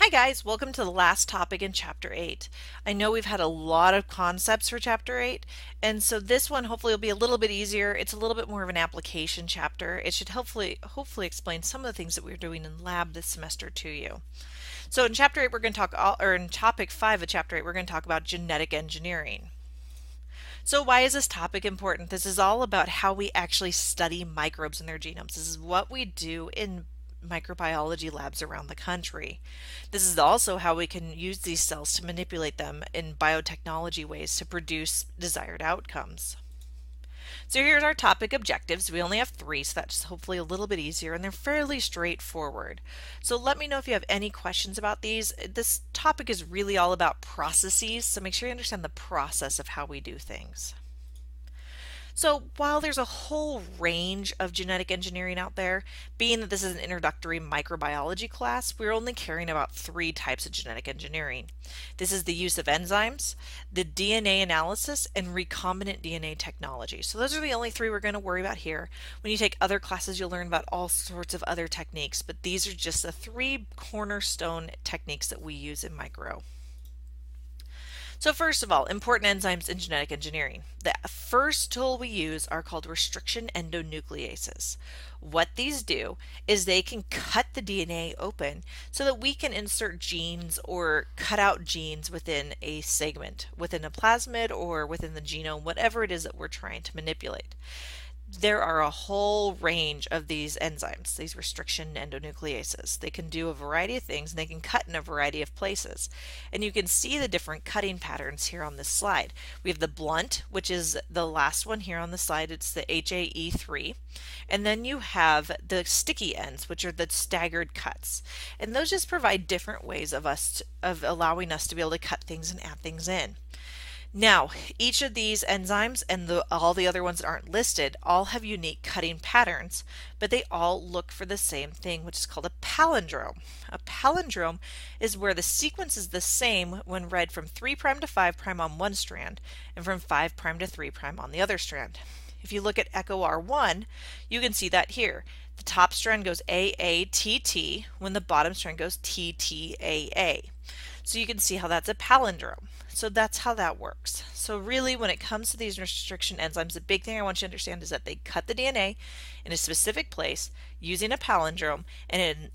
Hi guys, welcome to the last topic in Chapter 8. I know we've had a lot of concepts for Chapter 8, and so this one hopefully will be a little bit easier. It's a little bit more of an application chapter. It should hopefully explain some of the things that we're doing in lab this semester to you. So in Chapter 8 we're going to or in Topic 5 of Chapter 8 we're going to talk about genetic engineering. So why is this topic important? This is all about how we actually study microbes and their genomes. This is what we do in microbiology labs around the country. This is also how we can use these cells to manipulate them in biotechnology ways to produce desired outcomes. So here's our topic objectives. We only have 3, so that's hopefully a little bit easier, and they're fairly straightforward. So let me know if you have any questions about these. This topic is really all about processes, so make sure you understand the process of how we do things. So while there's a whole range of genetic engineering out there, being that this is an introductory microbiology class, we're only caring about 3 types of genetic engineering. This is the use of enzymes, the DNA analysis, and recombinant DNA technology. So those are the only 3 we're going to worry about here. When you take other classes, you'll learn about all sorts of other techniques, but these are just the 3 cornerstone techniques that we use in micro. So first of all, important enzymes in genetic engineering. The first tool we use are called restriction endonucleases. What these do is they can cut the DNA open so that we can insert genes or cut out genes within a segment, within a plasmid or within the genome, whatever it is that we're trying to manipulate. There are a whole range of these enzymes, these restriction endonucleases. They can do a variety of things and they can cut in a variety of places. And you can see the different cutting patterns here on this slide. We have the blunt, which is the last one here on the slide. It's the HAE3. And then you have the sticky ends, which are the staggered cuts. And those just provide different ways of allowing us to be able to cut things and add things in. Now, each of these enzymes and all the other ones that aren't listed all have unique cutting patterns, but they all look for the same thing, which is called a palindrome. A palindrome is where the sequence is the same when read from 3' to 5' on one strand and from 5' to 3' on the other strand. If you look at echo R1, you can see that here. The top strand goes AATT when the bottom strand goes TTAA. So you can see how that's a palindrome. So that's how that works. So really when it comes to these restriction enzymes, the big thing I want you to understand is that they cut the DNA in a specific place using a palindrome, and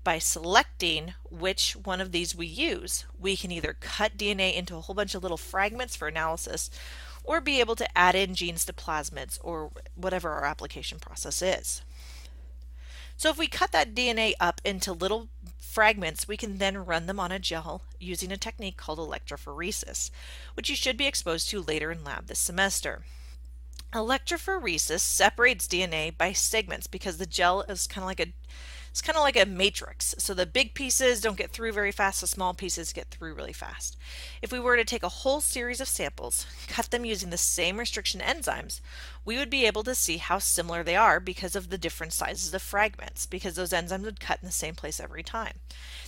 by selecting which one of these we use, we can either cut DNA into a whole bunch of little fragments for analysis or be able to add in genes to plasmids or whatever our application process is. So if we cut that DNA up into little fragments, we can then run them on a gel using a technique called electrophoresis, which you should be exposed to later in lab this semester. Electrophoresis separates DNA by segments because the gel is kind of like a matrix. So the big pieces don't get through very fast, the small pieces get through really fast. If we were to take a whole series of samples, cut them using the same restriction enzymes, we would be able to see how similar they are because of the different sizes of fragments, because those enzymes would cut in the same place every time.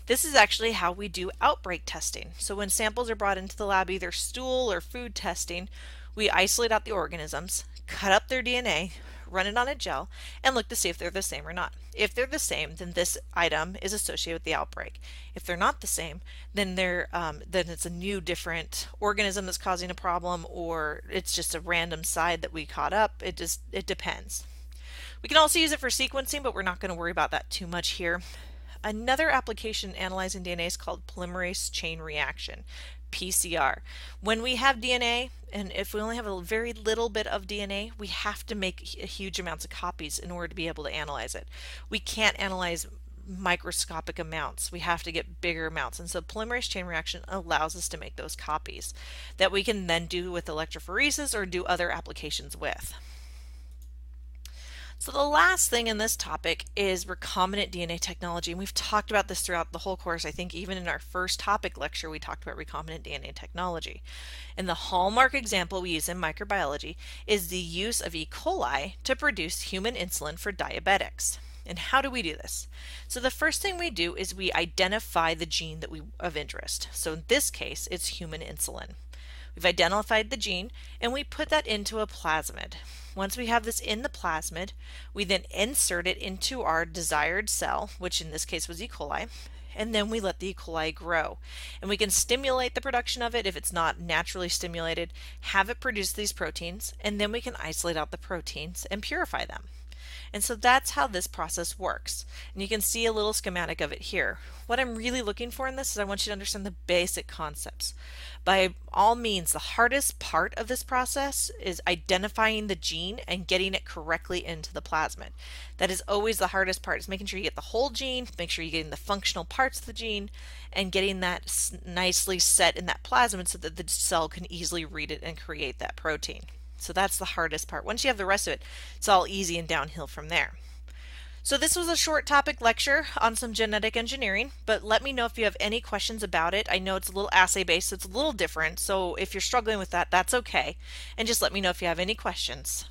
This is actually how we do outbreak testing. So when samples are brought into the lab, either stool or food testing, we isolate out the organisms, cut up their DNA, run it on a gel, and look to see if they're the same or not. If they're the same, then this item is associated with the outbreak. If they're not the same, then then it's a new different organism that's causing a problem, or it's just a random side that we caught up. It depends. We can also use it for sequencing, but we're not going to worry about that too much here. Another application analyzing DNA is called polymerase chain reaction, PCR. When we have DNA, and if we only have a very little bit of DNA, we have to make huge amounts of copies in order to be able to analyze it. We can't analyze microscopic amounts. We have to get bigger amounts. And so polymerase chain reaction allows us to make those copies that we can then do with electrophoresis or do other applications with. So the last thing in this topic is recombinant DNA technology, and we've talked about this throughout the whole course. I think even in our first topic lecture we talked about recombinant DNA technology. And the hallmark example we use in microbiology is the use of E. coli to produce human insulin for diabetics. And how do we do this? So the first thing we do is we identify the gene of interest. So in this case it's human insulin. We've identified the gene and we put that into a plasmid. Once we have this in the plasmid, we then insert it into our desired cell, which in this case was E. coli, and then we let the E. coli grow. And we can stimulate the production of it if it's not naturally stimulated, have it produce these proteins, and then we can isolate out the proteins and purify them. And so that's how this process works. And you can see a little schematic of it here. What I'm really looking for in this is I want you to understand the basic concepts. By all means, the hardest part of this process is identifying the gene and getting it correctly into the plasmid. That is always the hardest part, is making sure you get the whole gene, make sure you're getting the functional parts of the gene, and getting that nicely set in that plasmid so that the cell can easily read it and create that protein. So that's the hardest part. Once you have the rest of it, it's all easy and downhill from there. So this was a short topic lecture on some genetic engineering, but let me know if you have any questions about it. I know it's a little assay based, so it's a little different. So if you're struggling with that, that's okay. And just let me know if you have any questions.